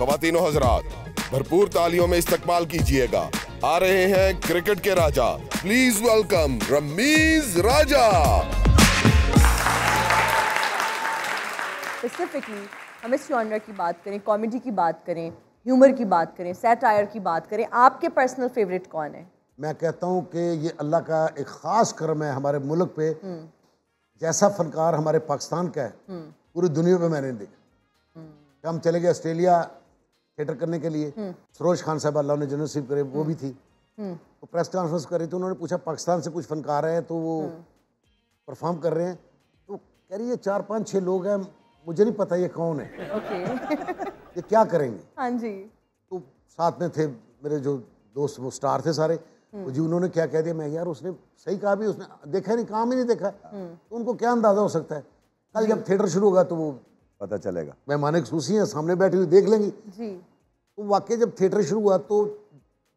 ख्वातीनो हजरात, भरपूर तालियों में इस्तकबाल कीजिएगा। आ रहे हैं क्रिकेट के राजा, please welcome Rameez Raja. Specifically हम इस जॉनर की बात करें, कॉमेडी की बात करें, ह्यूमर की बात करें, सैटायर की बात करें, आपके पर्सनल फेवरेट कौन है? मैं कहता हूँ कि ये अल्लाह का एक ख़ास करम है हमारे मुल्क पे। जैसा फनकार हमारे पाकिस्तान का है पूरी दुनिया में मैंने देखा। हम चले गए ऑस्ट्रेलिया थिएटर करने के लिए, सरोज खान साहब अल्लाह ने जन्नत नसीब करे वो भी थी, तो प्रेस कॉन्फ्रेंस कर रही थी। उन्होंने पूछा पाकिस्तान से कुछ फनकार हैं तो वो परफॉर्म कर रहे हैं, तो कह रही है 4-5-6 लोग हैं, मुझे नहीं पता ये कौन है। ये क्या करेंगे? हाँ जी। तो साथ में थे मेरे जो दोस्त, वो स्टार थे सारे, तो जी उन्होंने क्या कह दिया, मैं यार उसने सही कहा भी, उसने देखा नहीं, काम ही नहीं देखा, तो उनको क्या अंदाजा हो सकता है। कल जब थिएटर शुरू होगा तो वो पता चलेगा, मेहमान खसूसी हैं सामने बैठी हुई देख लेंगी जी। तो वाकई जब थिएटर शुरू हुआ तो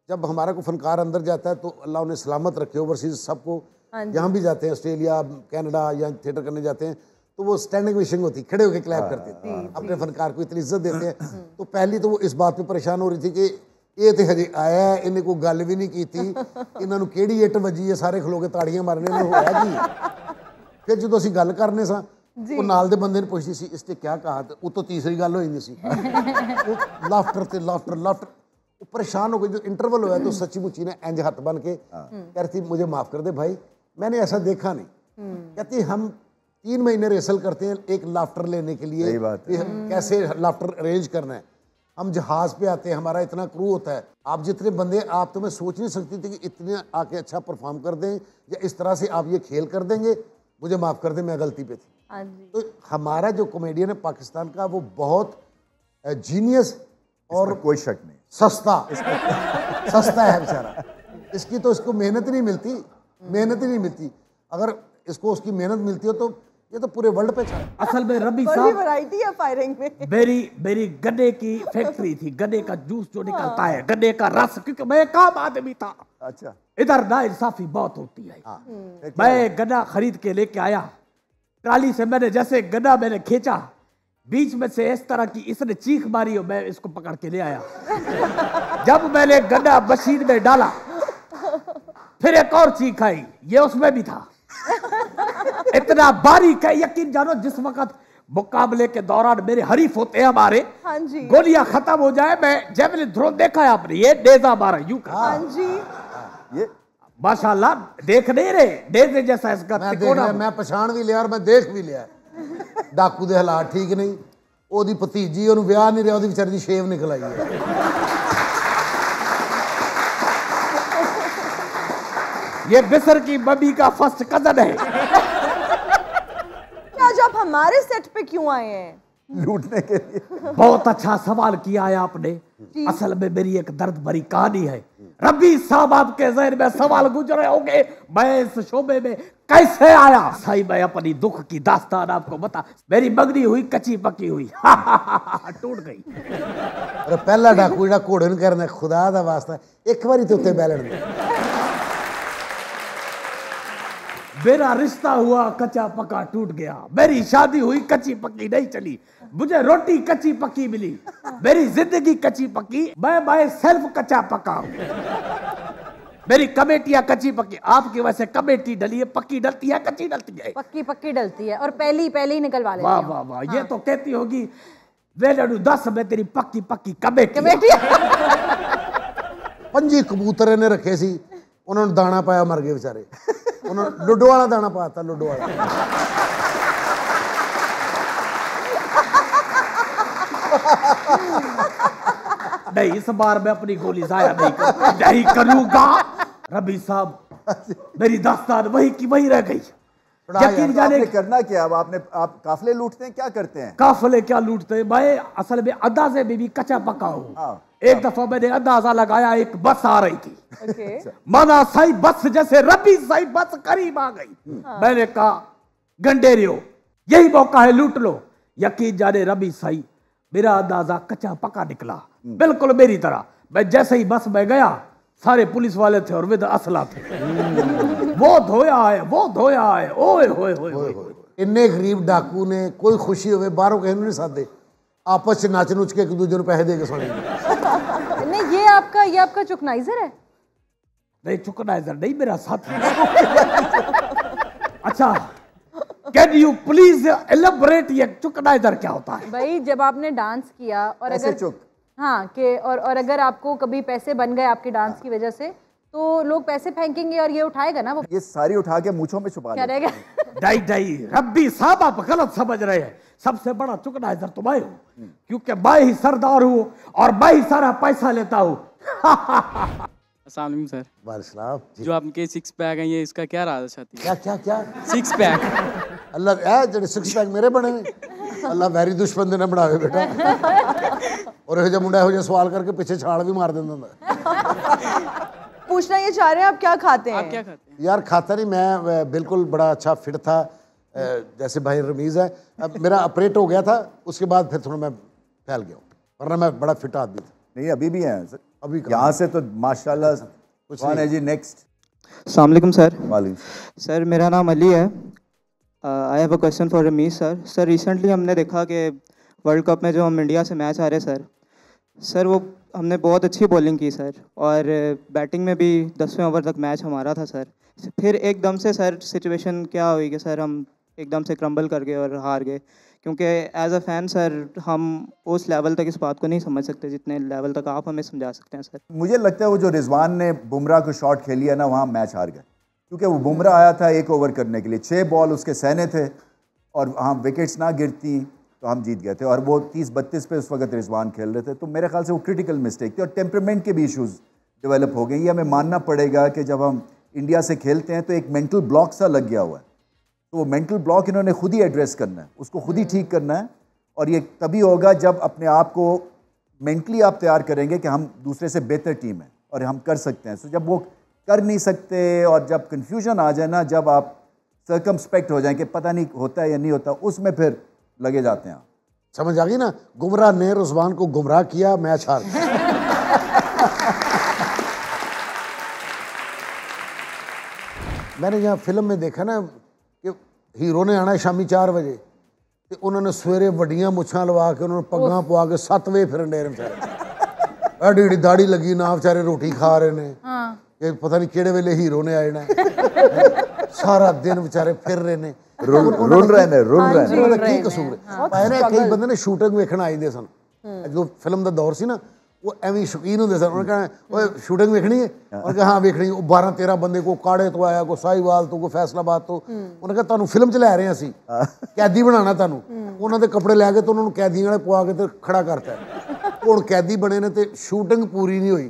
जब हमारा को फनकार अंदर जाता है तो अल्लाह उन्हें सलामत रखे, ओवरसीज सबको जहाँ भी जाते हैं, ऑस्ट्रेलिया कनाडा या थिएटर करने जाते हैं, तो वो स्टैंडिंग विशिंग होती, खड़े होकर क्लैप करते हैं, अपने फनकार को इतनी इज्जत देते हैं। तो पहली तो वो इस बात पे परेशान हो रही थी कि ये तो हजे आया है, इन्हें कोई गल भी नहीं की थी, इन्होंने केड़ी इट वजी है, सारे खलो के ताड़ियां मारने में होया जी। फिर जो असीं गल करने सा वो नाल दे बंदे ने पुछदी सी इसने क्या कहा, तो वो तो तीसरी गल हो जाती सी, लाफ्टर ते लाफ्टर लाफ्टर। वो परेशान हो गई, जो इंटरवल हुआ तो सच्ची मुच्ची ने इंज हाथ बन के कहती मुझे माफ कर दे भाई, मैंने ऐसा देखा नहीं। कहती हम 3 महीने रेसल करते हैं एक लाफ्टर लेने के लिए, कैसे लाफ्टर अरेंज करना है। हम जहाज पे आते हैं, हमारा इतना क्रू होता है, आप जितने बंदे, आप तो मैं सोच नहीं सकती थी कि इतने आके अच्छा परफॉर्म कर दें या इस तरह से आप ये खेल कर देंगे, मुझे माफ़ कर दें, मैं गलती पे थी। तो हमारा जो कॉमेडियन है पाकिस्तान का, वो बहुत जीनियस और कोई शक नहीं, सस्ता है बेचारा। इसकी तो इसको मेहनत नहीं मिलती, अगर इसको उसकी मेहनत मिलती हो तो ये तो पूरे वर्ल्ड पे चला। असल में रबी साहब वैरायटी है फायरिंग में। मेरी गन्ने की फैक्ट्री थी, गन्ने का जूस जो निकलता है, गन्ने का रस, क्योंकि मैं काम आदमी था। अच्छा, इधर ना इंसाफी बहुत होती है। मैं गन्ना खरीद के लेके आया, ट्राली से मैंने जैसे गन्ना मैंने खींचा, बीच में से इस तरह की इसने चीख मारी और मैं इसको पकड़ के ले आया। जब मैंने गन्ना मशीन में डाला, फिर एक और चीख आई, ये उसमें भी था। इतना बारीक है, यकीन जानो जिस वक्त मुकाबले के दौरान मेरे हरीफ होते हैं हमारे, हाँ जी, गोलियां खत्म हो जाए, मैं जेवलिन थ्रो देखा है आपने, ये डेजा मारा यूं कर, हाँ जी, ये माशाल्लाह देख नहीं रहे, डेजे जैसा इसका तिकोना। मैं पछाण भी लिया और मैं देख भी लिया, डाकू दे हालात ठीक नहीं, ओदी भतीजी ओनू विआह नहीं रहा, ओदी बेचारी दी शेव निकल आई है। ये बिसर की मम्मी का फर्स्ट कजन है। आज आप हमारे सेट पे क्यों आए हैं? लूटने के लिए। बहुत अच्छा सवाल किया है आपने। असल में मेरी एक दर्द भरी कहानी है। रब्बी साहब आपके ज़हन में सवाल गुजरे होंगे, मैं इस शोबे में कैसे आया। सही मैं अपनी दुख की दास्तान आपको बता, मेरी मंगनी हुई कच्ची पक्की हुई, टूट गई। अरे पहला डाकू जेड़ा घोड़े नूं कहना खुदा दा वास्ता एक बारी तो उत्ते बैलण दे। मेरा रिश्ता हुआ कच्चा पक्का टूट गया, मेरी शादी हुई कच्ची पक्की नहीं चली, मुझे रोटी कच्ची पक्की मिली, मेरी जिंदगी कच्ची पक्की, मैं सेल्फ कच्चा पक्का हूं। मेरी कमेटियां कच्ची पक्की, आपकी वैसे कमेटी डली है, पक्की डलती है, कच्ची डलती है, पक्की डलती है और पहले ही निकलवा लेती है। वाह वाह वाह, ये तो कहती होगी वेलडू 10 में तेरी पक्की पक्की कमेटी। 5 कबूतर ने रखे सी, उन्होंने दाना पाया मर गए बेचारे, उन्होंने लुडो वाला दाना पाता, लुडो वाला। नहीं, इस बार मैं अपनी गोली जाया नहीं करूंगा। रबी साहब, मेरी दास्तान वही की वही रह गई। यकीन जाने करना क्या, अब आप काफले लूटते हैं, क्या करते हैं? काफले क्या लूटते हैं, मैं असल में अंदाजे में भी कच्चा पक्का हूँ। एक दफा मैंने अंदाजा लगाया, एक बस आ रही थी, माना सही बस जैसे रबी सही बस करीब आ गई। मैंने कहा गंडेरियो, यही मौका है, लूट लो। यकीन जाने रबी सही मेरा अंदाजा कच्चा पक्का निकला, बिल्कुल मेरी तरह। मैं जैसे ही बस में गया, सारे पुलिस वाले थे और विद असला थे। वो धोया है, ओए होए होए। इन्ने गरीब डाकू ने कोई खुशी होवे बाहरों कहने नहीं सादे, आपस च नच नुच के एक दूजे ਨੂੰ ਪੈਸੇ ਦੇ ਕੇ ਸੋਣੀ। नहीं, ये आपका चुकनाइजर है? नहीं, चुकनाइजर नहीं, मेरा साथी। अच्छा, कैन यू प्लीज एलैबोरेट, ये चुकनाइजर क्या होता है? भाई जब आपने डांस किया और ऐसे अगर चुक। हाँ कि और अगर आपको कभी पैसे बन गए आपके डांस की वजह से, तो लोग पैसे फेंकेंगे और ये उठाएगा ना वो, ये सारी उठा के मूंछों में छुपा क्या लेते रहेगा? नहीं नहीं रब्बी साहब, आप गलत समझ रहे हैं। सबसे बड़ा चुकनाइजर तो मैं हूँ, क्योंकि मैं ही सरदार हूँ और मैं ही सारा पैसा लेता हूँ। अस्सलाम वालेकुम सर। वालेकुम जी। जो आपके सिक्स पैक हैं, ये इसका क्या राज चाहती है? क्या क्या क्या? Six pack. अल्लाह ए जेडे सिक्स पैक मेरे बने ने, अल्लाह वैरी दुश्मन दे ना बनावे बेटा। और ਇਹੋ ਜਿਹਾ ਮੁੰਡਾ ਇਹੋ ਜਿਹਾ ਸਵਾਲ ਕਰਕੇ ਪਿੱਛੇ ਛਾਲ ਵੀ ਮਾਰ ਦਿੰਦਾ ਹੁੰਦਾ। पूछना ये चाह रहे हैं आप क्या खाते हैं? आप क्या खाते हैं? यार खाता नहीं मैं, बिल्कुल बड़ा अच्छा फिट था, जैसे भाई रमीज़ है। अब मेरा ऑपरेट हो गया था, उसके बाद फिर थोड़ा मैं फैल गया हूँ, वरना मैं बड़ा फिट आदमी था। नहीं अभी भी हैं सर, अभी यहाँ से तो माशाल्लाह। कौन है जी नेक्स्ट? अस्सलाम वालेकुम सर। वालेकुम। सर मेरा नाम अली है। I have a question for Rameez sir. Sir recently हमने देखा कि वर्ल्ड कप में जो हम इंडिया से मैच हारे सर वो हमने बहुत अच्छी बॉलिंग की सर, और बैटिंग में भी 10वें ओवर तक मैच हमारा था सर। फिर एकदम से सर सिचुएशन क्या हुई कि सर हम एकदम से क्रम्बल कर गए और हार गए, क्योंकि एज अ फैन सर हम उस लेवल तक इस बात को नहीं समझ सकते जितने लेवल तक आप हमें समझा सकते हैं सर। मुझे लगता है वो जो रिजवान ने बुमराह को शॉट खेली है ना, वहाँ मैच हार गए, क्योंकि वो बुमराह आया था 1 ओवर करने के लिए, 6 बॉल उसके सहने थे, और हाँ विकेट्स ना गिरती तो हम जीत गए थे। और वो 30-32 पे उस वक्त रिजवान खेल रहे थे, तो मेरे ख्याल से वो क्रिटिकल मिस्टेक थी, और टेम्परामेंट के भी इश्यूज़ डेवलप हो गए। ये हमें मानना पड़ेगा कि जब हम इंडिया से खेलते हैं तो एक मेंटल ब्लॉक सा लग गया हुआ है, तो वो मेंटल ब्लॉक इन्होंने खुद ही एड्रेस करना है, उसको खुद ही ठीक करना है। और ये तभी होगा जब अपने आप को मेंटली आप तैयार करेंगे कि हम दूसरे से बेहतर टीम है और हम कर सकते हैं। सो जब वो कर नहीं सकते और जब कन्फ्यूजन आ जाए ना, जब आप सर्कमस्पेक्ट हो जाए कि पता नहीं होता है या नहीं होता, उसमें फिर लगे जाते हैं। समझ आ गई ना? गुमराह ने रिजवान को गुमराह किया, मैच हार गया। मैंने यहाँ फिल्म में देखा ना कि हीरो ने आना शामी 4 बजे, तो उन्होंने सवेरे वड्डियां मुछां लवा के उन्होंने पग्गां पवा के 7 बजे फिरन डे बेचारे, एडी एडी दाढ़ी लगी ना, बेचारे रोटी खा रहे ने कि पता नहीं केड़े वेले हीरो ने आए ना। सारा दिन बेचारे फिर रहे ने, रुल रहे ने। की कसूर है? कई बंदे ने शूटिंग वेखण आई दे सन, जो फिल्म का दौर सी ना, वो एवं शौकीन होंगे सन। उन्होंने कहना शूटिंग वेखनी है, उन्होंने कहा हाँ वेखनी। 12-13 बंदे को काड़े तो आया, को साहिवाल तो, को फैसलाबाद तो। उन्होंने कहा तुहानू फिल्म च लै रहे असीं, कैदी बनाना तुहानू। उन्होंने कपड़े लैके तो उन्होंने कैदियों वाले पवा के तो खड़ा करता। हुण कैदी बने ने तो शूटिंग पूरी नहीं हुई,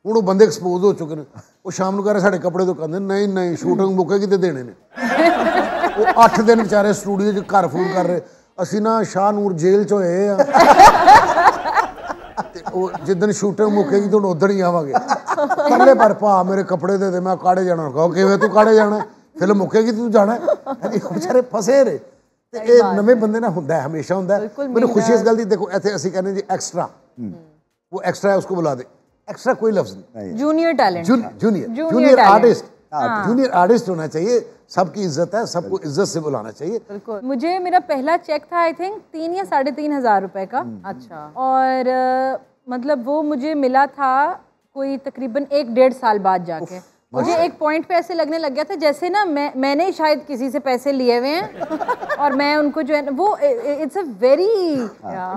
हुण वो बंदे एक्सपोज हो चुके हैं। वो शाम को कह रहे साढ़े कपड़े तो कहते नहीं नहीं शूटिंग मुकेगी तो देने ने। वो 8 दिन बेचारे स्टूडियो च घर फोन कर रहे, असी ना शाह नूर जेल च होए आ, जिदन शूटिंग मुकेगी तो उदन ही आवांगे। परले पर भा मेरे कपड़े दे मैं काड़े जाना। कहो किवें तू काड़े जाना, फिल्म मुकेगी तू जाना। बेचारे फसे रहे। ते नਵੇਂ ਬੰਦੇ ना ਹੁੰਦਾ है, हमेशा ਹੁੰਦਾ है। मैंने खुशी इस गल दी, देखो इत्थे ਅਸੀਂ कहने जी एक्स्ट्रा, वो एक्स्ट्रा है उसको बुला दे। एक्स्ट्रा कोई लफ्ज नहीं, junior talent, junior artist, junior artist होना चाहिए। सबकी इज्जत है, सबको इज्जत से बुलाना चाहिए। बिल्कुल। मुझे मेरा पहला चेक था आई थिंक 3 या 3.5 हज़ार रुपए का। अच्छा। और मतलब वो मुझे मिला था कोई तकरीबन 1-1.5 साल बाद जाके। मुझे एक पॉइंट पे ऐसे लगने लग गया था जैसे ना मैंने शायद किसी से पैसे लिए हुए हैं और मैं उनको जो है वो, it's a very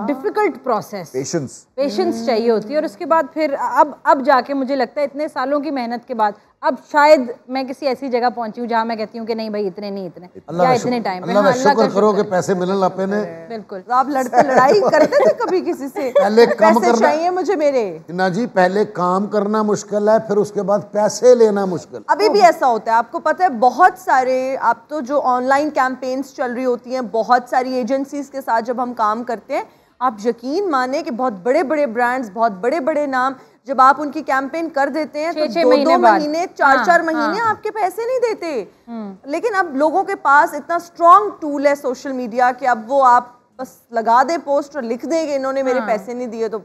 difficult process. Patience चाहिए होती है। और उसके बाद फिर अब जाके मुझे लगता है इतने सालों की मेहनत के बाद अब शायद मैं किसी ऐसी जगह पहुंची हूँ जहाँ मैं कहती हूँ कि नहीं भाई इतने नहीं, इतने क्या इतने टाइम पे। अल्लाह का शुक्र करो कि पैसे मिलने लगे ने। बिल्कुल। आप लड़ाई करते थे कभी किसी से? पहले काम पैसे चाहिए मुझे मेरे ना जी, पहले काम करना मुश्किल है, फिर उसके बाद पैसे लेना मुश्किल। अभी भी ऐसा होता है, आपको पता है। बहुत सारे आप तो जो ऑनलाइन कैंपेन्स चल रही होती हैं, बहुत सारी एजेंसीज के साथ जब हम काम करते हैं, आप यकीन माने कि बहुत बड़े बड़े ब्रांड्स, बहुत बड़े बड़े नाम, जब आप उनकी कैंपेन कर देते हैं तो 2-2 महीने 4-4 महीने आपके पैसे नहीं देते। लेकिन अब लोगों के पास इतना स्ट्रॉन्ग टूल है सोशल मीडिया कि अब वो आप बस लगा दे पोस्ट और लिख दें कि इन्होंने मेरे पैसे नहीं दिए, तो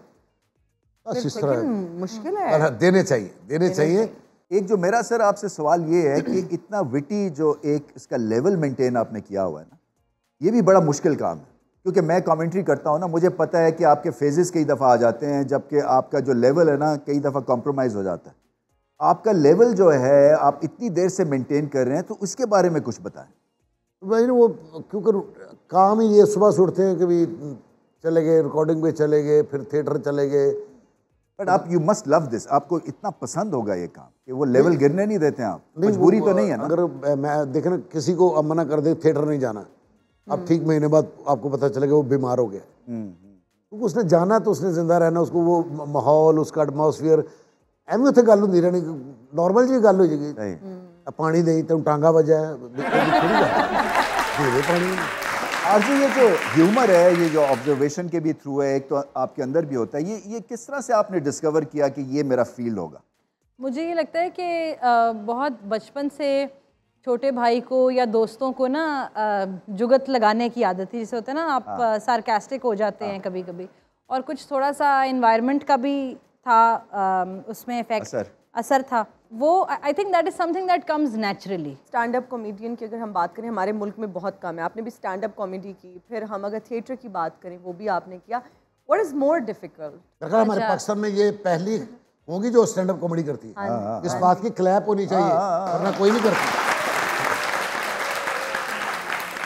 मुश्किल है। देने चाहिए। एक जो मेरा सर आपसे सवाल ये है कि इतना विटी जो एक इसका लेवल मेंटेन आपने किया हुआ है ना, ये भी बड़ा मुश्किल काम है। क्योंकि मैं कमेंट्री करता हूँ ना, मुझे पता है कि आपके फेजेस कई दफ़ा आ जाते हैं, जबकि आपका जो लेवल है ना कई दफ़ा कॉम्प्रोमाइज़ हो जाता है। आपका लेवल जो है आप इतनी देर से मेंटेन कर रहे हैं, तो उसके बारे में कुछ बताएं। भाई वो क्योंकि काम ही ये, सुबह से उठते हैं, कभी चले गए रिकॉर्डिंग पे चले गए, फिर थिएटर चले गए। बट आप यू मस्ट लव दिस, आपको इतना पसंद होगा ये काम कि वो लेवल गिरने नहीं देते आप, मजबूरी तो नहीं है ना? अगर मैं देखे ना, किसी को अब मना कर दे थिएटर नहीं जाना, अब ठीक महीने बाद आपको पता चलेगा वो बीमार हो गया, तो उसने जाना तो उसने जिंदा रहना, उसको वो माहौल, उसका एटमोसफियर एवं उत्थे गल होंदी रहनी, नॉर्मल जी गल हो जाएगी। पानी दे तेन टांगा बजा पानी। और जो ये जो ह्यूमर है, ये जो ऑब्जर्वेशन के भी थ्रू है, एक तो आपके अंदर भी होता है, ये किस तरह से आपने डिस्कवर किया कि ये मेरा फील्ड होगा? मुझे ये लगता है कि बहुत बचपन से छोटे भाई को या दोस्तों को ना जुगत लगाने की आदत थी। जैसे होता है ना, आप सार्कास्टिक हो जाते हैं कभी कभी, और कुछ थोड़ा सा एनवायरनमेंट का भी था उसमें इफेक्ट, असर था वो। I think that is something that comes naturally. Stand up comedian की अगर हम बात करें, हमारे मुल्क में बहुत कम है। आपने भी स्टैंड अप कॉमेडी की, फिर हम अगर थिएटर की बात करें वो भी आपने किया। What is more difficult? हमारे पाकिस्तान में ये पहली होगी जो स्टैंड अप कॉमेडी करती है। इस बात की क्लैप होनी चाहिए, वरना कोई नहीं करता।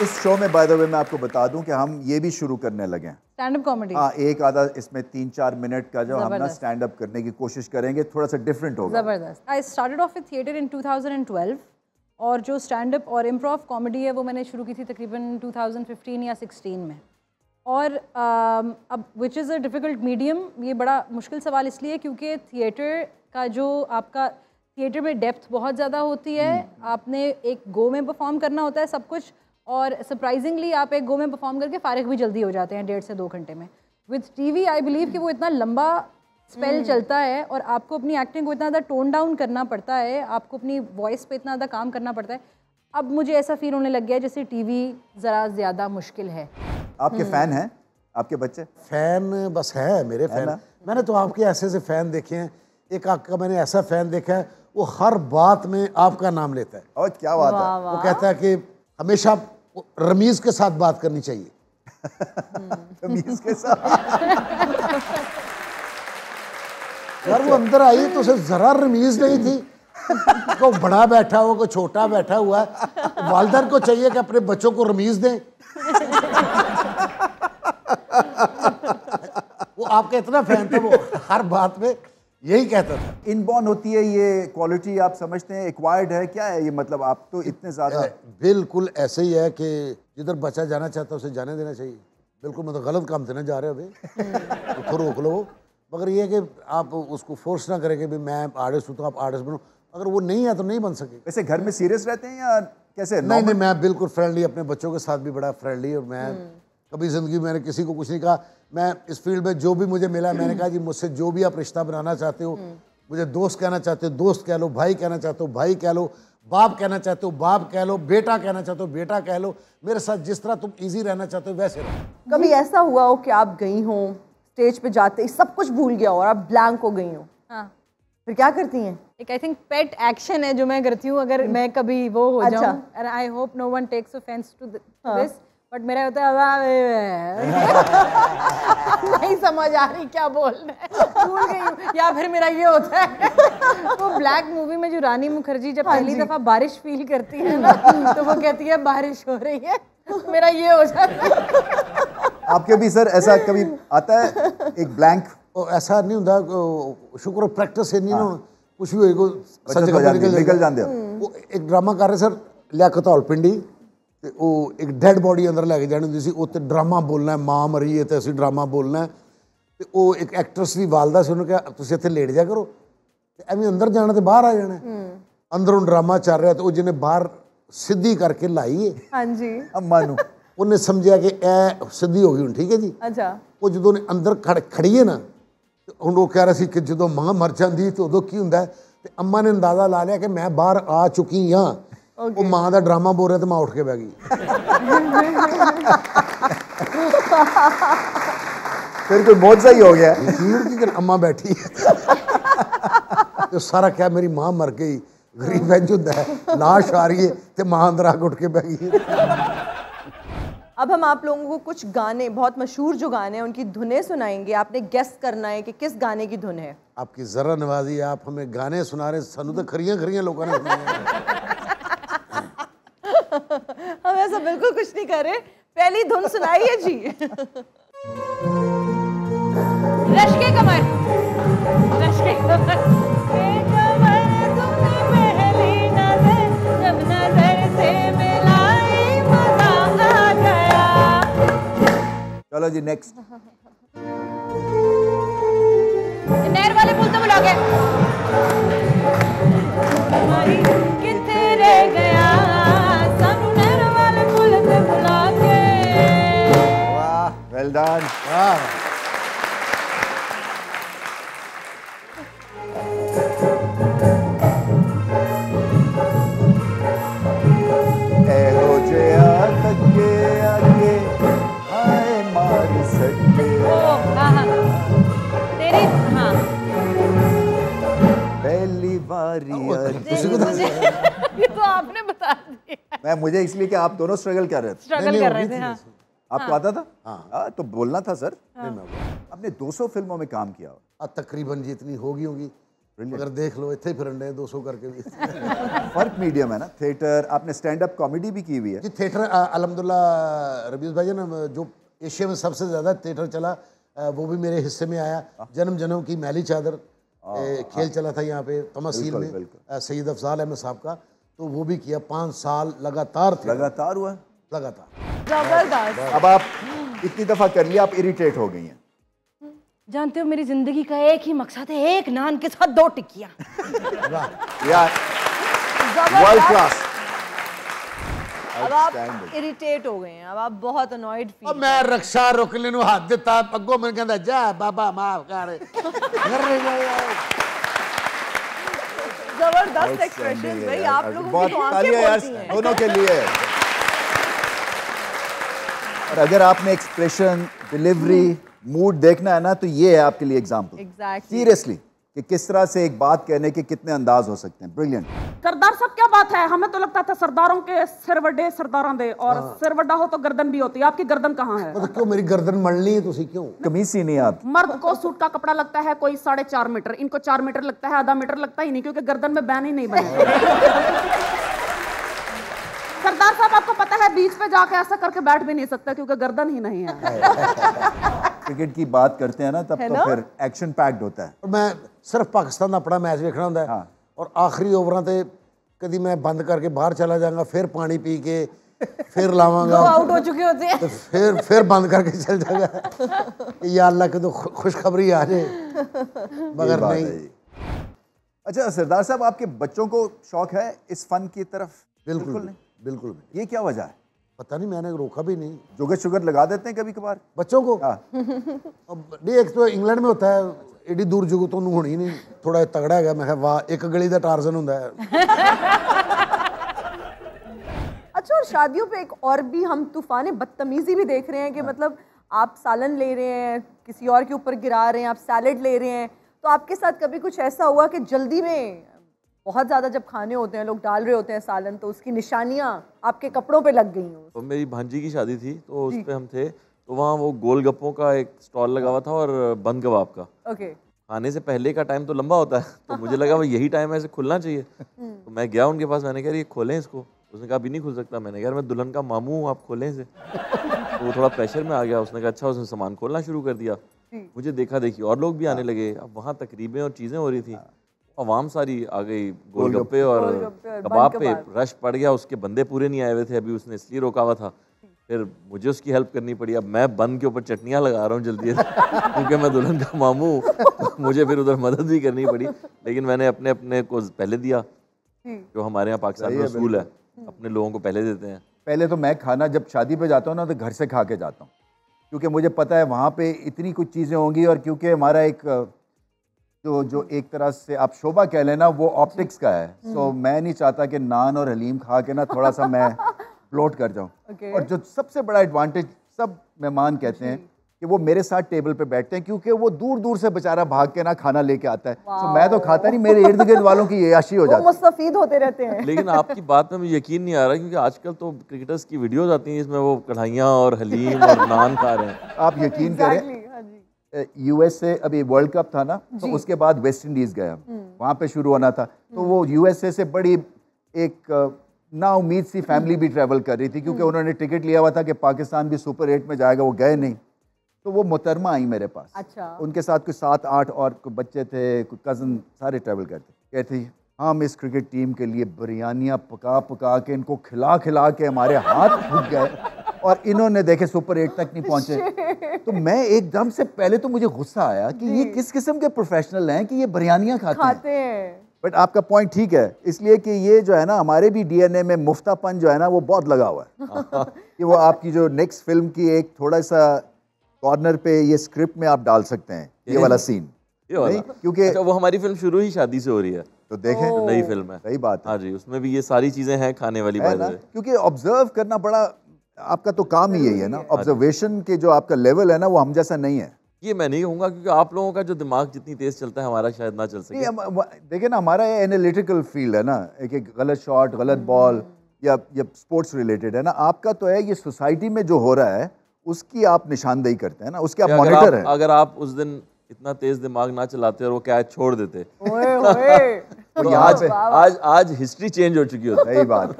इस शो में बाय द वे मैं आपको बता दूं कि हम ये भी शुरू करने लगे हैं स्टैंड अप कॉमेडी। हाँ, एक आधा इसमें 3-4 मिनट का जो हम ना स्टैंड अप करने की कोशिश करेंगे, थोड़ा सा डिफरेंट होगा। जबरदस्त। I started off with theatre in 2012, और जो स्टैंड अप और इम्प्रोव कॉमेडी है वो मैंने शुरू की थी तकरीबन 2015 या 16 में। और अब which is a difficult medium, ये बड़ा मुश्किल सवाल इसलिए क्योंकि थिएटर का जो आपका थिएटर में डेप्थ बहुत ज़्यादा होती है। आपने एक गो में परफॉर्म करना होता है सब कुछ, और सरप्राइजिंगली आप एक गो में परफॉर्म करके फारिग भी जल्दी हो जाते हैं 1.5 से 2 घंटे में। विद टीवी आई बिलीव कि वो इतना लंबा स्पेल चलता है, और आपको अपनी एक्टिंग को इतना ज़्यादा टोन डाउन करना पड़ता है, आपको अपनी वॉइस पे इतना ज़्यादा काम करना पड़ता है। अब मुझे ऐसा फील होने लग गया है जैसे टीवी ज़रा ज़्यादा मुश्किल है। आपके फ़ैन हैं आपके बच्चे? फ़ैन बस है मेरे फ़ैन। मैंने तो आपके ऐसे से फ़ैन देखे हैं। एक आपका मैंने ऐसा फ़ैन देखा है, वो हर बात में आपका नाम लेता है। और क्या बात है? वो कहता है कि हमेशा रमीज के साथ बात करनी चाहिए। रमीज के साथ यार वो अंदर आई तो उसे जरा रमीज नहीं थी। को बड़ा बैठा हुआ, को छोटा बैठा हुआ है, वालिदैन को चाहिए कि अपने बच्चों को रमीज दें। वो आपका इतना फैन था, वो हर बात में यही कहता था। इनबॉर्न होती है ये क्वालिटी, आप समझते हैं एक्वायर्ड है? क्या है ये मतलब? आप तो इतने ज़्यादा बिल्कुल ऐसे ही है कि जिधर बच्चा जाना चाहता है उसे जाने देना चाहिए। बिल्कुल मतलब गलत काम से ना जा रहे हो अभी तो रोक लो। मगर ये है कि आप उसको फोर्स ना करें कि भाई मैं आर्टिस्ट हूँ तो आप आर्टिस्ट बनो। अगर वो नहीं है तो नहीं बन सके। वैसे घर में सीरियस रहते हैं या कैसे? नहीं, मैं बिल्कुल फ्रेंडली, अपने बच्चों के साथ भी बड़ा फ्रेंडली। और मैं कभी ज़िंदगी में मैंने किसी को कुछ नहीं कहा। मैं इस फील्ड में जो भी मुझे मिला, मैंने कहा जी मुझसे जो भी आप रिश्ता बनाना चाहते हो, मुझे दोस्त कहना चाहते हो दोस्त कह लो, भाई कहना चाहते हो भाई कह लो, बाप कहना चाहते हो बाप कह लो, बेटा कहना चाहते हो बेटा कह लो। मेरे साथ जिस तरह तुम इजी रहना चाहते हो वैसे रहो। कभी ऐसा हुआ हो कि आप गई हो, स्टेज पे जाते ही सब कुछ भूल गया हो और आप ब्लैंक हो गई हो? हाँ, फिर क्या करती हैं? एक आई थिंक पेट एक्शन है जो मैं करती हूँ अगर मैं कभी वो हो जाऊँ, and I hope no one takes offence to this, but मेरा होता है नहीं समझ आ रही क्या बोलना है, भूल गई हूँ। या फिर मेरा ये होता है वो ब्लैक मूवी में जो रानी मुखर्जी जब पहली दफा बारिश फील करती है ना, तो वो कहती है बारिश हो रही है, मेरा ये हो जाता है। आपके भी सर ऐसा कभी आता है एक ब्लैंक? ऐसा नहीं होता, शुक्र प्रैक्टिस है नहीं ना, कुछ भी हो निकल जाते हो। वो एक ड्रामा कर रहे सर लियाकत हॉलपिंडी, ਤੇ ਉਹ ਇੱਕ ਡੈਡ ਬੋਡੀ ਅੰਦਰ ਲੈ ਕੇ ਜਾਣੀ ਹੁੰਦੀ ਸੀ। ਉੱਤੇ ਡਰਾਮਾ ਬੋਲਣਾ, ਮਾਂ ਮਰੀ ਹੈ ਤੇ ਅਸੀਂ ਡਰਾਮਾ ਬੋਲਣਾ। ਤੇ ਉਹ ਇੱਕ ਐਕਟਰਸ ਦੀ ਵਾਲਦਾ ਸੀ, ਉਹਨੂੰ ਕਿਹਾ ਤੁਸੀਂ ਇੱਥੇ ਲੇਟ ਜਾ ਕਰੋ, ਤੇ ਐਵੇਂ ਅੰਦਰ ਜਾਣਾ ਤੇ ਬਾਹਰ ਆ ਜਾਣਾ। ਅੰਦਰੋਂ ਡਰਾਮਾ ਚੱਲ ਰਿਹਾ ਤੇ ਉਹ ਜਿਹਨੇ ਬਾਹਰ ਸਿੱਧੀ ਕਰਕੇ ਲਾਈ ਹੈ ਹਾਂਜੀ ਅੰਮਾ ਨੂੰ, ਉਹਨੇ ਸਮਝਿਆ ਕਿ ਇਹ ਸਿੱਧੀ ਹੋ ਗਈ ਹੁਣ, ਠੀਕ ਹੈ ਜੀ। ਅੱਛਾ, ਉਹ ਜਦੋਂ ਨੇ ਅੰਦਰ ਖੜੀ ਹੈ ਨਾ, ਹੁਣ ਉਹ ਕਹਿ ਰਿਹਾ ਸੀ ਕਿ ਜਦੋਂ ਮਾਂ ਮਰ ਜਾਂਦੀ ਤੇ ਉਦੋਂ ਕੀ ਹੁੰਦਾ, ਤੇ ਅੰਮਾ ਨੇ ਅੰਦਾਜ਼ਾ ਲਾ ਲਿਆ ਕਿ ਮੈਂ ਬਾਹਰ ਆ ਚੁੱਕੀ ਹਾਂ। वो माँ का ड्रामा बोल रहे थे, माँ उठ के बह गई। फिर कोई मौजा ही हो गया कि अम्मा बैठी तो सारा क्या मेरी माँ मर गई, गरीब है, लाश आ रही है तो माँ अंदर आके उठ के बह गई। अब हम आप लोगों को कुछ गाने, बहुत मशहूर जो गाने हैं उनकी धुनें सुनाएंगे। आपने गेस करना है कि किस गाने की धुन है। आपकी जरा नवाजी, आप हमें गाने सुना रहे, सानू तो खरियां खरियां लोगों ने हम ऐसा बिल्कुल कुछ नहीं कर रहे। पहली धुन सुनाइए जी। रश्के कमर, रश्के कमर, तुमने पहली नजर जब नजर से मिलाई मजा आ गया। चलो जी नेक्स्ट। नहर वाले पुल तो बुला के किथे रह गया, सानू नहर वाले पुल से बुला के। वाह, वेल डन। वाह। एहो जिया तके आगे हाय मारी सके, हाँ हाँ तेरी, हाँ पहली बारी ये तो आपने बता दिया। मुझे इसलिए कि आप दोनों स्ट्रगल कर रहे थे। स्ट्रगल कर रहे थे। हाँ आपको आता था? हाँ तो बोलना था सर। आपने 200 फिल्मों में काम किया। तकरीबन जितनी होगी अगर देख लो इतने फिर 200 करके भी। फर्क मीडियम है ना। थिएटर, आपने स्टैंड अप कॉमेडी भी की हुई है जी। थिएटर अल्हम्दुलिल्लाह रबीज भाई ना, जो एशिया में सबसे ज़्यादा थिएटर चला वो भी मेरे हिस्से में आया। जन्म जन्म की मैली चादर खेल चला था यहाँ पे तमासील में, सैयद अफजाल अहमद साहब का, तो वो भी किया 5 साल लगातार। लगातार हुआ? लगातार। जबरदस्त। अब आप इतनी दफा कर लिया, आप इरिटेट हो गई हैं। जानते हो मेरी जिंदगी का एक ही मकसद है, एक नान के साथ 2 टिक्कियां। यार वर्ल्ड क्लास। अब आप इरिटेट हो गए हैं, अब आप बहुत अनॉयड फील। अब मैं रक्षा रोकने ਨੂੰ ਹੱਥ ਦਿੱਤਾ, ਅੱਗੋਂ ਮੈਨੂੰ ਕਹਿੰਦਾ ਜਾ ਬਾਬा माफ कर। जबरदस्त एक्सप्रेशन भाई, आप लोगों की तो आंखें बोलती हैं। दोनों के लिए। और अगर आपने एक्सप्रेशन, डिलीवरी, मूड देखना है ना, तो ये है आपके लिए एग्जाम्पल। सीरियसली कि किस तरह से एक बात कहने के कितने अंदाज हो सकते हैं। ब्रिलियंट। सरदार साहब क्या बात है, हमें तो लगता था सरदारों के सिर वड्डे सरदारां दे, और सिर वड्डा हो तो गर्दन भी होती है। आपकी गर्दन कहाँ है? मतलब क्यों मेरी गर्दन मलनी है तुसी क्यों? कमीज सी नहीं आती। मर्द को सूट का कपड़ा लगता है कोई 4.5 मीटर, इनको 4 मीटर लगता है, आधा मीटर लगता ही नहीं, क्योंकि गर्दन में बैन ही नहीं बने। सरदार साहब आपको पता है बीच पे जाके ऐसा करके बैठ भी नहीं सकता क्योंकि गर्दन ही नहीं है। क्रिकेट की बात करते हैं ना, तब तो फिर एक्शन पैक्ड होता है। और मैं सिर्फ पाकिस्तान का अपना मैच देखना होता है। हाँ। और आखिरी ओवरां ते कभी मैं बंद करके बाहर चला जाऊंगा, फिर पानी पी के फिर लावांगा, आउट हो चुके होते हैं, तो फिर बंद करके चल जाएगा। या अल्लाह की तो खुशखबरी आ जाए, मगर नहीं। अच्छा सरदार साहब, आपके बच्चों को शौक है इस फन की तरफ? बिल्कुल नहीं, बिल्कुल नहीं। ये क्या वजह है? पता नहीं, मैंने रोका भी नहीं। जुगर शुगर लगा देते हैं कभी कभार बच्चों को? हाँ। नहीं, एक तो इंग्लैंड में होता है, एडी दूर जुगत तो होनी नहीं, थोड़ा तगड़ा है। मैं वाह, एक गली का टार्जन होता है। अच्छा, और शादियों पे एक और भी हम तूफान बदतमीजी भी देख रहे हैं कि मतलब आप सालन ले रहे हैं, किसी और के ऊपर गिरा रहे हैं, आप सैलेड ले रहे हैं, तो आपके साथ कभी कुछ ऐसा हुआ कि जल्दी में बहुत ज़्यादा जब खाने होते हैं, लोग डाल रहे होते हैं सालन, तो उसकी निशानियाँ आपके कपड़ों पे लग गई हों? तो मेरी भांजी की शादी थी, तो उस पे हम थे, तो वहाँ वो गोलगप्पों का एक स्टॉल लगा हुआ था और बंद कबाब का। ओके। खाने से पहले का टाइम तो लंबा होता है, तो मुझे लगा भाई यही टाइम है, इसे खुलना चाहिए। तो मैं गया उनके पास, मैंने कहा ये खोलें इसको। उसने कहा अभी नहीं खुल सकता। मैंने कहा मैं दुल्हन का मामू हूँ, आप खोलें इसे। तो वो थोड़ा प्रेशर में आ गया। उसने कहा अच्छा। उसने सामान खोलना शुरू कर दिया। मुझे देखा देखी और लोग भी आने लगे। अब वहाँ तकरीबें और चीज़ें हो रही थी, आवाम सारी आ गई गोलगप्पे और कबाब पे, रश पड़ गया। उसके बंदे पूरे नहीं आए हुए थे अभी, उसने इसलिए रोका हुआ था। फिर मुझे उसकी हेल्प करनी पड़ी। अब मैं बंद के ऊपर चटनियाँ लगा रहा हूँ जल्दी क्योंकि मैं दुल्हन का मामू हूँ। तो मुझे फिर उधर मदद भी करनी पड़ी, लेकिन मैंने अपने अपने को पहले दिया, जो हमारे यहाँ पाकिस्तान में असूल है, अपने लोगों को पहले देते हैं। पहले तो मैं खाना जब शादी पे जाता हूँ ना, तो घर से खा के जाता हूँ, क्योंकि मुझे पता है वहाँ पे इतनी कुछ चीज़ें होंगी। और क्योंकि हमारा एक जो एक तरह से आप शोभा कह लेना, वो ऑप्टिक्स का है। सो मैं नहीं चाहता कि नान और हलीम खा के ना थोड़ा सा मैं ब्लोट कर जाऊँ। और जो सबसे बड़ा एडवांटेज सब मेहमान कहते हैं कि वो मेरे साथ टेबल पे बैठते हैं, क्योंकि वो दूर दूर से बेचारा भाग के ना खाना लेके आता है। तो मैं तो खाता नहीं, मेरे इर्द गिर्द वालों की याशी हो जाती है। मुस्तफीद होते रहते हैं। लेकिन आपकी बात में मुझे यकीन नहीं आ रहा, क्योंकि आजकल तो क्रिकेटर्स की वीडियोज आती हैं जिसमें वो कढ़ाइयाँ और हलीम और नान खा रहे हैं। आप यकीन करें, यूएसए अभी वर्ल्ड कप था ना, तो उसके बाद वेस्ट इंडीज गया, वहाँ पे शुरू होना था। तो वो यूएसए से बड़ी एक ना उम्मीद सी फैमिली भी ट्रैवल कर रही थी, क्योंकि उन्होंने टिकट लिया हुआ था कि पाकिस्तान भी सुपर 8 में जाएगा, वो गए नहीं। तो वो मोहतरमा आई मेरे पास। अच्छा। उनके साथ कुछ 7-8 और बच्चे थे, कुछ कज़न, सारे ट्रैवल करते। कहती हम इस क्रिकेट टीम के लिए बिरयानियाँ पका पका के इनको खिला खिला के हमारे हाथ फूक गए, और इन्होंने देखे सुपर 8 तक नहीं पहुंचे। तो मैं एकदम से पहले तो मुझे गुस्सा आया कि ये किस किस्म के प्रोफेशनल हैं कि ये बिरयानियाँ खाते हैं। बट आपका पॉइंट ठीक है, इसलिए कि ये जो है ना हमारे भी डीएनए में मुफ्तापन जो है ना वो बहुत लगा हुआ है। कि वो आपकी जो नेक्स्ट फिल्म की एक थोड़ा सा कॉर्नर पे ये स्क्रिप्ट में आप डाल सकते हैं ये वाला सीन, नहीं क्योंकि अच्छा, वो हमारी फिल्म शुरू ही शादी से हो रही है, तो देखें नई फिल्म है। सही बात है। हाँ जी, उसमें भी ये सारी चीजें हैं खाने वाली है ना, क्योंकि ऑब्जर्व करना बड़ा आपका तो काम ही यही है ना, ऑब्जर्वेशन के जो आपका लेवल है ना वो हम जैसा नहीं है। ये मैं नहीं कहूँगा, क्योंकि आप लोगों का जो दिमाग जितनी तेज चलता है हमारा शायद ना चल सके। देखिए ना, हमारा ये एनालिटिकल फील्ड है ना, एक गलत शॉट, गलत बॉल या स्पोर्ट्स रिलेटेड है ना। आपका तो है ये सोसाइटी में जो हो रहा है उसकी आप निशानदेही करते हैं ना, उसके आप मॉनिटर हैं। अगर आप उस दिन इतना तेज दिमाग ना चलाते और वो कैच छोड़ देते तो आज हिस्ट्री चेंज हो चुकी होती है। सही बात।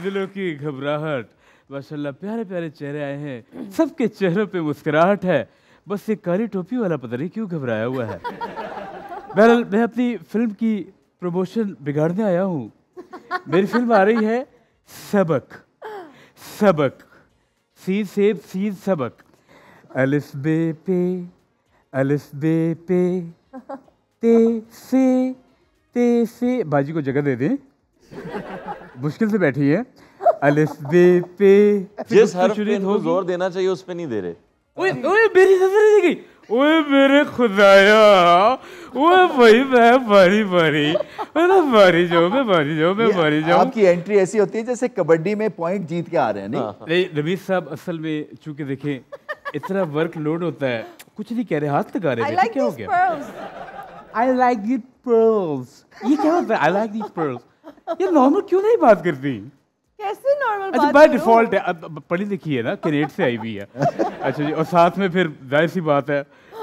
दिलों की घबराहट, माशाल्लाह प्यारे प्यारे चेहरे आए हैं, सबके चेहरों पे मुस्कुराहट है, बस एक काली टोपी वाला पता नहीं क्यों घबराया हुआ है। बहरहाल मैं अपनी फिल्म की प्रमोशन बिगाड़ने आया हूँ। मेरी फिल्म आ रही है सबक। सबक, सी से सी सबक, अलिफ बे पे, अलिफ बे पे, ते से बाजी को जगह दे दें, मुश्किल से बैठी है। अलिफ बे पे, जिस हर्फ पे इनको जोर देना चाहिए उस पे नहीं दे रहे। ओए ओए मेरी नजर नहीं गई, ओए मेरे खुदाया, ओए भाई मैं मारी जाऊं। आपकी एंट्री ऐसी होती है जैसे कबड्डी में पॉइंट जीत के आ रहे हैं। नहीं रमीज साहब, असल में चूंकि देखें इतना वर्कलोड होता है, कुछ नहीं कह रहे, हाथ लगा रहे हैं। क्या हो गया? I like this pearls. ये क्या होता है? I like this pearls. ये नॉर्मल क्यों नहीं बात करती? कैसे नॉर्मल अच्छा बाय डिफॉल्ट है, अब पढ़ी लिखी है ना, कैनेड से आई हुई है। अच्छा जी, और साथ में फिर जाहिर सी बात है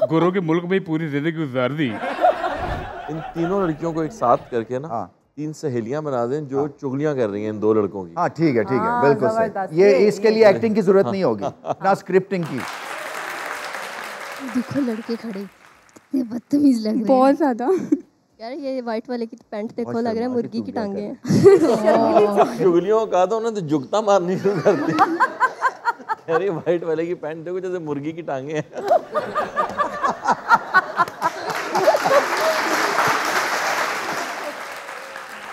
गोरों के मुल्क में पूरी जिंदगी गुजार दी। इन तीनों लड़कियों को एक साथ करके ना 3 सहेलियां बना दें जो चुगलियां कर रही हैं इन 2 लड़कों की। हाँ ठीक है, बिल्कुल सही। ये इसके लिए एक्टिंग की जरूरत नहीं होगी, ना स्क्रिप्टिंग की। देखो लड़के खड़े कितने बदतमीज लग रहे हैं, बहुत ज्यादा। यार ये व्हाइट वाले की पैंट देखो, लग रहा है मुर्गी की टांगे हैं। चुगलियों का तो उन्होंने जुगता मारनी शुरू कर दी। अरे व्हाइट वाले की पैंट देखो जैसे मुर्गी की टांगे हैं।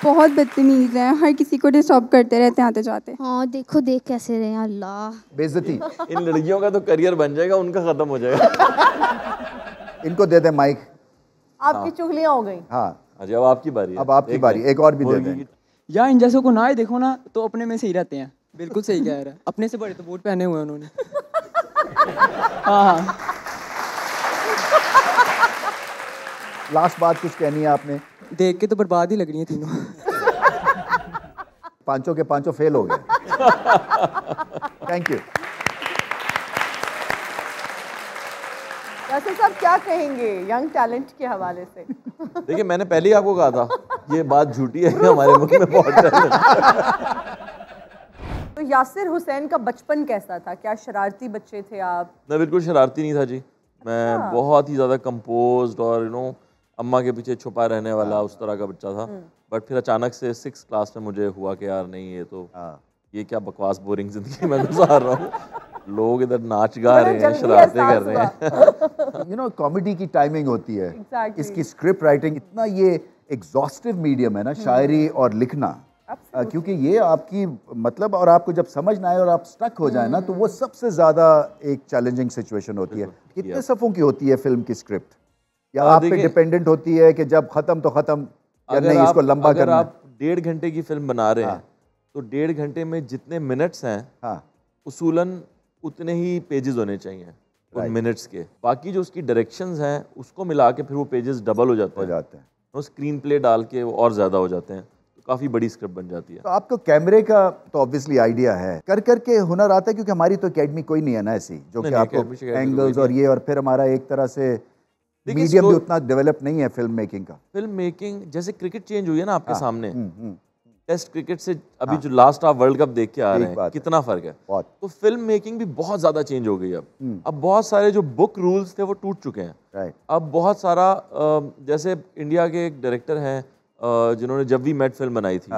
बहुत बदतमीज हैं, हर किसी को डिस्टर्ब करते रहते हैं आते जाते। हाँ देखो देख कैसे रहे हैं, अल्लाह बेइज्जती। इन लड़कियों का तो करियर बन जाएगा, उनका खत्म हो जाएगा। इनको दे दे माइक। आपकी चुगलियां हो गई। हाँ अजय, अब आपकी बारी है। अब आपकी बारी, एक और भी दे दें। या इन जैसों को ना आए देखो ना तो अपने में से ही रहते हैं। बिल्कुल सही कह रहा है, अपने से बड़े तो बूट पहने हुए हैं उन्होंने। हाँ लास्ट बात कुछ कहनी है आपने? देख के तो बर्बाद ही लग रही है तीनों। पांचों के पांचों फेल हो गए। Thank you. वैसे सब क्या कहेंगे यंग टैलेंट के हवाले से? देखिए मैंने पहले ही आपको कहा था ये बात झूठी है, हमारे मुल्क में बहुत टैलेंट। तो यासिर हुसैन का बचपन कैसा था? क्या शरारती बच्चे थे आप? मैं बिल्कुल शरारती नहीं था जी, मैं बहुत ही ज़्यादा कंपोज्ड और अम्मा के पीछे छुपा रहने वाला उस तरह का बच्चा था। बट फिर अचानक से 6th क्लास में मुझे हुआ कि यार नहीं, ये क्या बकवास बोरिंग जिंदगी में गुजार रहा हूँ। लोग इधर नाच गा रहे हैं, शरारतें कर रहे हैं। कॉमेडी की टाइमिंग होती है। इसकी स्क्रिप्ट राइटिंग इतना ये एग्जॉस्टिव मीडियम है ना, शायरी और लिखना, क्योंकि ये आपकी मतलब, और आपको जब समझ ना आए और आप स्टक हो जाए ना, तो वो सबसे ज्यादा एक चैलेंजिंग सिचुएशन होती है। कितने सफ़ों की होती है फिल्म की स्क्रिप्ट? या आप पे डिपेंडेंट होती है कि जब खत्म तो खत्म, या नहीं इसको लंबा करना? आप 1.5 घंटे की फिल्म बना रहे हैं तो 1.5 घंटे में जितने मिनट्स हैं उसूलन उतने ही पेजेस होने चाहिए उन मिनट्स के। बाकी जो उसकी डायरेक्शंस हैं उसको मिला के फिर वो पेजेस डबल हो जाते हैं। वो स्क्रीन प्ले डाल के वो और ज़्यादा हो जाते हैं, तो काफ़ी बड़ी स्क्रिप्ट बन जाती है। तो आपको कैमरे का तो ऑब्वियसली आइडिया है, कर करके हुनर आता है, क्योंकि हमारी तो एकेडमी कोई नहीं है ना ऐसी जो कि आपको एंगल्स और ये, और फिर हमारा एक तरह से मीडियम भी उतना डेवलप नहीं है फिल्म मेकिंग का। फिल्म मेकिंग जैसे क्रिकेट चेंज हुई है ना आपके सामने, टेस्ट क्रिकेट से अभी जो लास्ट आप वर्ल्ड कप देख के आ रहे हैं कितना फर्क है। तो फिल्म मेकिंग भी बहुत ज्यादा चेंज हो गई अब बहुत सारे जो बुक रूल्स थे वो टूट चुके हैं। अब बहुत सारा जैसे इंडिया के एक डायरेक्टर हैं जिन्होंने जब वी मेट फिल्म बनाई थी,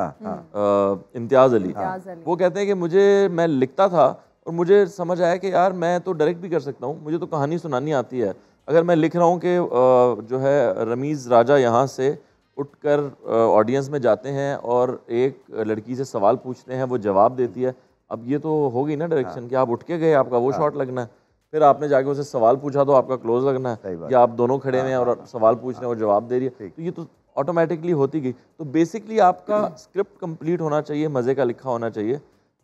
इम्तियाज अली, वो कहते हैं कि मैं लिखता था और मुझे समझ आया कि यार मैं तो डायरेक्ट भी कर सकता हूँ, मुझे तो कहानी सुनानी आती है। अगर मैं लिख रहा हूँ कि जो है रमीज़ राजा यहाँ से उठकर ऑडियंस में जाते हैं और एक लड़की से सवाल पूछते हैं, वो जवाब देती है, अब ये तो हो गई ना डायरेक्शन कि आप उठ के गए, आपका वो शॉट लगना है, फिर आपने जाके उसे सवाल पूछा तो आपका क्लोज लगना है, या आप दोनों खड़े हैं और सवाल पूछ रहे हैं और जवाब दे रही है, तो ये तो ऑटोमेटिकली होती गई। तो बेसिकली आपका स्क्रिप्ट कंप्लीट होना चाहिए, मज़े का लिखा होना चाहिए।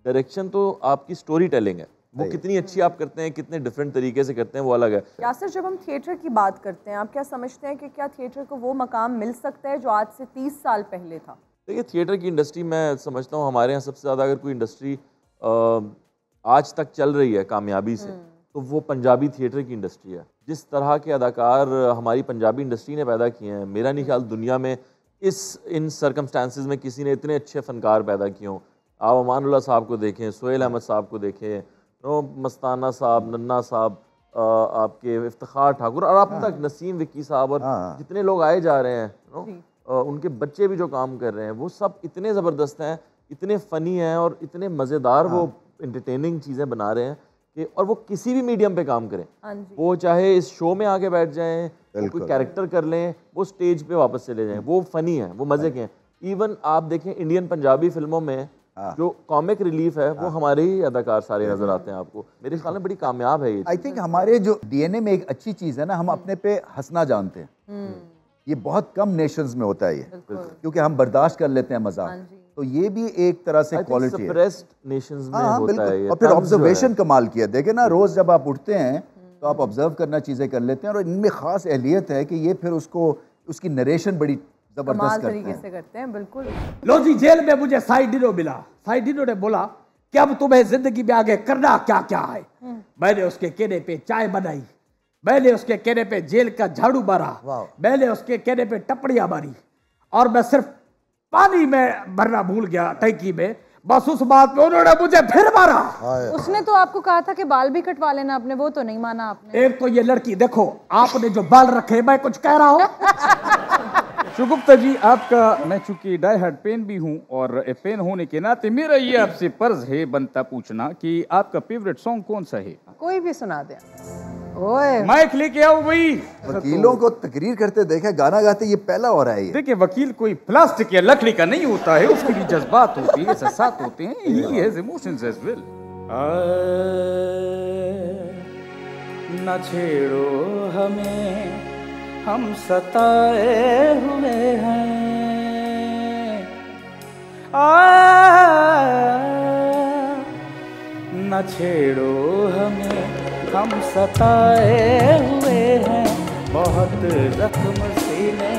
डायरेक्शन तो आपकी स्टोरी टेलिंग है, वो कितनी अच्छी आप करते हैं, कितने डिफरेंट तरीके से करते हैं, वो अलग है। यासिर, जब हम थिएटर की बात करते हैं, आप क्या समझते हैं कि क्या थिएटर को वो मकाम मिल सकता है जो आज से 30 साल पहले था? देखिए, थिएटर की इंडस्ट्री मैं समझता हूँ हमारे यहाँ सबसे ज़्यादा अगर कोई इंडस्ट्री आज तक चल रही है कामयाबी से, तो वो पंजाबी थिएटर की इंडस्ट्री है। जिस तरह के अदाकार हमारी पंजाबी इंडस्ट्री ने पैदा किए हैं, मेरा नहीं ख्याल दुनिया में इन सर्कमस्टांसिस में किसी ने इतने अच्छे फनकार पैदा किए हों। आप अमानुल्लाह साहब को देखें, सोहेल अहमद साहब को देखें, मस्ताना साहब, नन्ना साहब, आपके इफ्तिखार ठाकुर और अब तक नसीम विक्की साहब, और जितने लोग आए जा रहे हैं, उनके बच्चे भी जो काम कर रहे हैं, वो सब इतने ज़बरदस्त हैं, इतने फ़नी हैं और इतने मज़ेदार वो इंटरटेनिंग चीज़ें बना रहे हैं कि, और वो किसी भी मीडियम पे काम करें, वो चाहे इस शो में आके बैठ जाएं, वो कोई कैरेक्टर कर लें, वो स्टेज पे वापस चले जाएं, वो फ़नी है, वो मज़े के हैं। इवन आप देखें इंडियन पंजाबी फिल्मों में जो कॉमिक रिलीफ है वो हमारे ही अदाकार सारे नजर आते हैं आपको। मेरे ख्याल में बड़ी कामयाब है ये। आई थिंक हमारे जो डीएनए में एक अच्छी चीज़ है ना, हम अपने पे हंसना जानते हैं। ये बहुत कम नेशंस में होता है ये, क्योंकि हम बर्दाश्त कर लेते हैं मजाक, तो ये भी एक तरह से क्वालिटी है। नेशंस में होता है ये। और फिर ऑब्जर्वेशन कमाल किया, देखे ना, रोज जब आप उठते हैं तो आप ऑब्जर्व करना चीजें कर लेते हैं, और इनमें खास एहलियत है कि ये फिर उसकी नरेशन बड़ी जबरदस्त तरीके से करते हैं। बिल्कुल। लो जी, जेल में मुझे साइड हीरो मिला। साइड हीरो ने बोला कि अब तुम्हें जिंदगी में आगे करना क्या क्या है। मैंने उसके कहने पे चाय बनाई, मैंने उसके कहने पे जेल का झाड़ू मारा, मैंने उसके कहने पे टपड़ियां मारी, और मैं सिर्फ पानी में भरना भूल गया टैंकी में, बस उस बात पे उन्होंने मुझे फिर मारा। उसने तो आपको कहा था कि बाल भी कटवा लेना आपने, वो तो नहीं माना आपने। एक तो ये लड़की देखो, आपने जो बाल रखे, मैं कुछ कह रहा हूँ। शुगुप्ता जी, आपका मैं चूंकि डाई हार्ड फैन भी हूँ, और फैन होने के नाते मेरा ये आपसे फर्ज है बनता पूछना कि आपका फेवरेट सॉन्ग कौन सा है? कोई भी सुना दे। ओए माइक लेके आओ भाई। वकीलों को तकरीर करते देखा, गाना गाते ये पहला हो रहा है। देखिए, वकील कोई प्लास्टिक या लकड़ी का नहीं होता है, उसके भी जज्बात होते हैं, एहसास होते हैं, he has emotions as well. न छेड़ो हमें, हम सताए हुए हैं, न छेड़ो हमें, हम सताए हुए हैं, बहुत जख्म सीने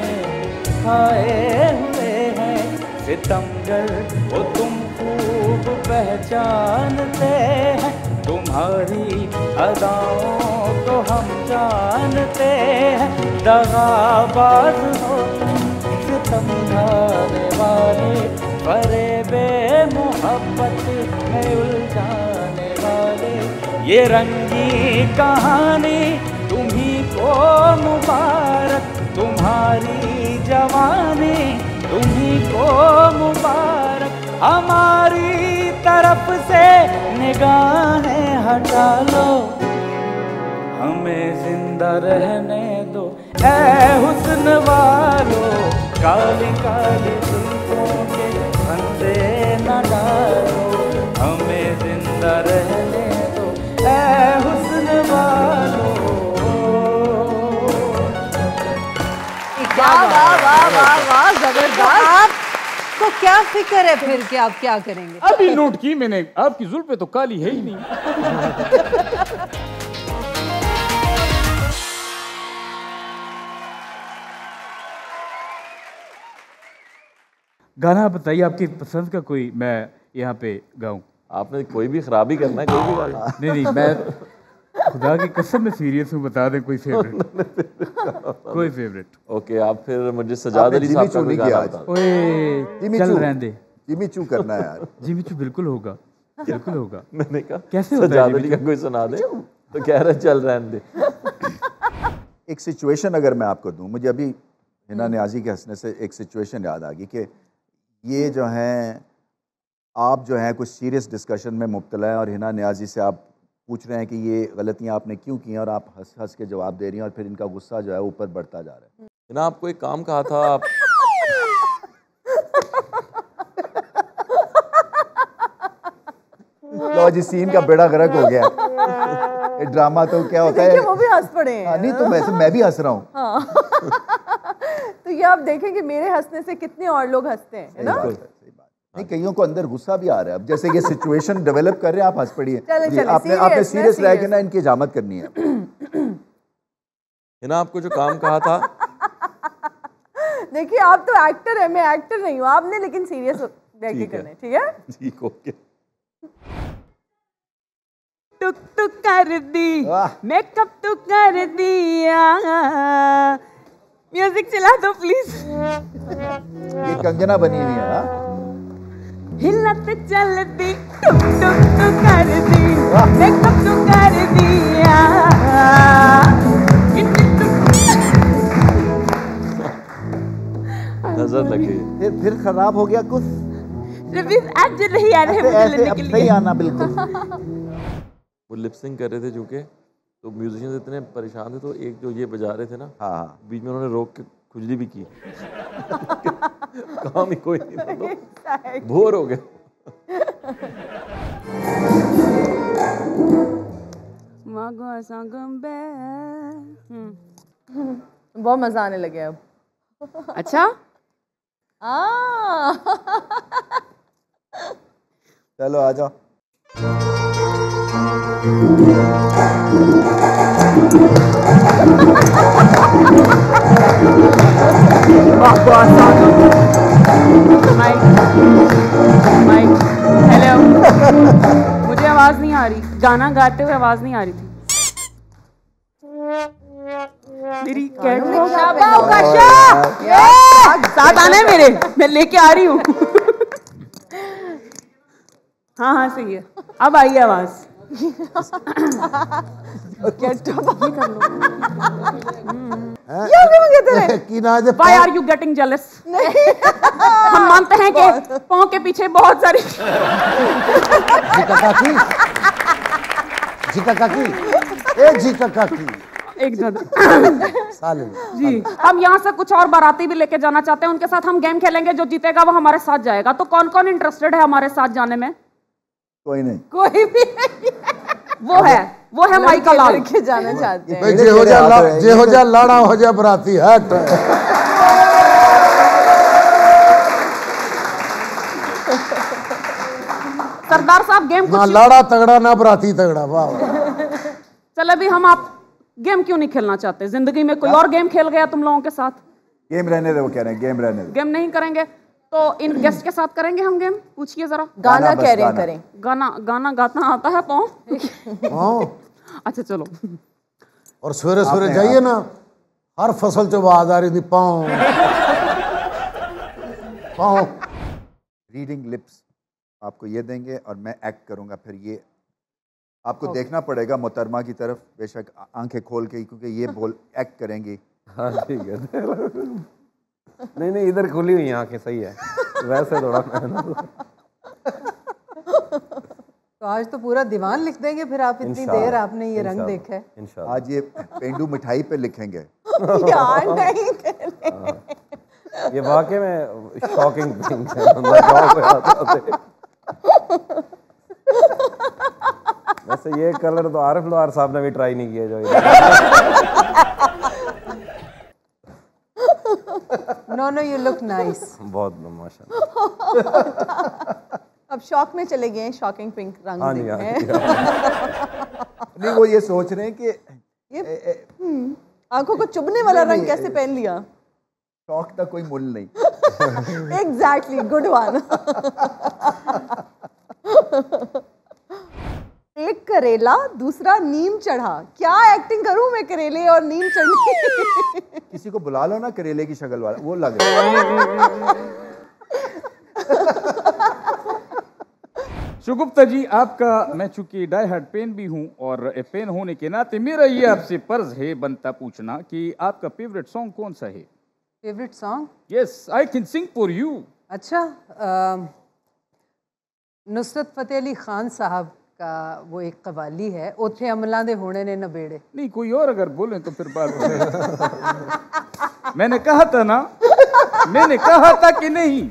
खाए हुए हैं, सितमगर वो तुम खूब पहचानते हैं, तुम्हारी अदाओं को हम जानते हैं, दगाबाज हो सितम ढाने वाले, फरेबे मोहब्बत में उलझाने वाले, ये रंगी कहानी तुम्ही को मुबारक, तुम्हारी जवानी तुम्ही को मुबारक, हमारी तरफ से निगाहें हटा लो, हमें जिंदा रहने दो ऐ हुस्न वालो, काली काली जुल्फों के फंदे न डालो, हमें जिंदा रहने दो ऐ हुस्न वालो। वाह वाह वाह वाह वाह, जबरदस्त। आपको क्या फिक्र है फिर कि आप क्या करेंगे? अभी नोट की मैंने, आपकी जुल्फे तो काली है ही नहीं। गाना बताइए आपकी पसंद का कोई, मैं यहाँ पे गाऊं। आपने कोई भी खराबी करना है, कोई भी गाना। नहीं, मैं खुदा की कसम में सीरियस हूँ, बता दें कोई फेवरेट। कोई फेवरेट। ओके, आप फिर मुझे सजाद अली साहब का कोई गाना बता दो। ओए चल रहने दे। जिमी चू करना है यार। जिमी चू बिल्कुल होगा, बिल्कुल होगा। मैंने कहा कैसे होता है सजाद अली का कोई सुना दे, तो कह रहे चल रहने दे। एक सिचुएशन अगर मैं आपको दूं, मुझे अभी हिना नियाजी के हंसने से एक सिचुएशन याद आ गई कि ये जो हैं आप जो हैं कुछ सीरियस डिस्कशन में मुब्तला हैं और हिना नियाजी से आप पूछ रहे हैं कि ये गलतियां आपने क्यों की हैं और आप हंस हंस के जवाब दे रही हैं और फिर इनका गुस्सा जो है ऊपर बढ़ता जा रहा है। हिना, आपको एक काम कहा था आप लो जी, सीन का बेड़ा गर्क हो गया। ये ड्रामा तो क्या होता है, वो भी हंस पड़े हैं। नहीं तो मैं भी हंस रहा हूँ। हाँ। तो ये आप देखें कि मेरे हंसने से कितने और लोग हंसते हैं, है ना? नहीं, कईयों को अंदर गुस्सा भी आ रहा है। अब जैसे ये सिचुएशन डेवलप कर रहे हैं, आप हंस पड़िए। आपने सीरियस रह के ना इनकी हजामत करनी है। हिना, आपको जो काम कहा था, देखिए आप तो एक्टर है, मैं एक्टर नहीं हूँ। आपने लेकिन सीरियस रह के करना है, ठीक है? ठीक, ओके। टुक टुक कर दी, मेकअप तो कर दिया, म्यूजिक चला दो प्लीज। ये कंगना बनी हुई है ना? हिलत चल दी, टुक टुक तो कर दी, मेकअप तो कर दिया। नजर लगे। फिर खराब हो गया कुछ। आज नहीं आ रहे मुझे लेने के लिए। नहीं आना बिल्कुल। वो लिपसिंग कर रहे थे चूंकि, तो म्यूजिशियंस इतने परेशान थे, तो एक जो ये बजा रहे थे ना, हाँ, बीच में उन्होंने रोक के खुजली भी की। काम ही कोई नहीं था, तो बोर हो गए। बहुत मजा आने लगे अब। अच्छा, चलो आ जाओ। हेलो, मुझे आवाज नहीं आ रही, गाना गाते हुए आवाज नहीं आ रही थी मेरी। साथ आना है मेरे, मैं लेके आ रही हूँ। हाँ हाँ सही है, अब आई आवाज। Why are you getting jealous? हम मानते हैं कि पाँव के पीछे बहुत सारी एक जी, हम यहाँ से कुछ और बाराती भी लेके जाना चाहते हैं, उनके साथ हम गेम खेलेंगे, जो जीतेगा वो हमारे साथ जाएगा। तो कौन कौन इंटरेस्टेड है हमारे साथ जाने में? कोई नहीं, कोई भी नहीं। वो है माइकल लाल के जाना चाहते हैं। जे हो जा लाड़ा हो जा बराती हट। सरदार साहब गेम ना लाड़ा तगड़ा ना बराती तगड़ा। वाह। चल अभी हम आप गेम क्यों नहीं खेलना चाहते? जिंदगी में कोई और गेम खेल गया तुम लोगों के साथ? गेम रहने दे, वो कह रहे हैं गेम रहने दे। गेम नहीं करेंगे तो इन गेस्ट के साथ करेंगे हम गेम। पूछिए जरा। गाना कह रहे हैं करें। गाना गाना आता है पाँव? अच्छा चलो। और सवेरे सवेरे जाइए ना, हर फसल से आवाज आ रही थी पाँव पाँव। रीडिंग लिप्स आपको ये देंगे और मैं एक्ट करूंगा, फिर ये आपको देखना पड़ेगा मोहतरमा की तरफ, बेशक आंखें खोल के, क्योंकि ये बोल एक्ट करेंगी। हाँ ठीक है। नहीं इधर खुली हुई आंखें, सही है, वैसे थोड़ा। तो आज तो पूरा दीवान लिख देंगे फिर आप, इतनी देर आपने ये रंग देखा है। आज ये पेंडू मिठाई पे लिखेंगे। यार नहीं ये वाकई में शॉकिंग थिंग है। वैसे ये कलर तो आरिफ लोहार साहब ने भी ट्राई नहीं किया जो नो यू लुक नाइस। बहुत माशाल्लाह। अब शॉक में चले गए, शॉकिंग पिंक रंग देखने। नहीं, वो ये सोच रहे हैं कि ये आंखों को चुभने वाला रंग कैसे पहन लिया। शौक का कोई मूल नहीं। Exactly, good one. एक करेला दूसरा नीम चढ़ा, क्या एक्टिंग करूं मैं करेले और नीम चढ़ने। किसी को बुला लो ना करेले की शक्ल वाला, वो लग रहा है। शुगुप्ता जी, आपका मैं चूंकि डाई हार्ड पेन भी हूं और पेन होने के नाते मेरा ये आपसे फर्ज है बनता पूछना कि आपका फेवरेट सॉन्ग कौन सा है? Favourite song? Yes, I can sing for you. अच्छा, नुसरत फतेह अली खान साहब का वो एक कवाली है, ओथे अमलां दे होने ने नबेड़े। नहीं, कोई और अगर बोले तो फिर बात। मैंने कहा था ना, मैंने कहा था कि नहीं।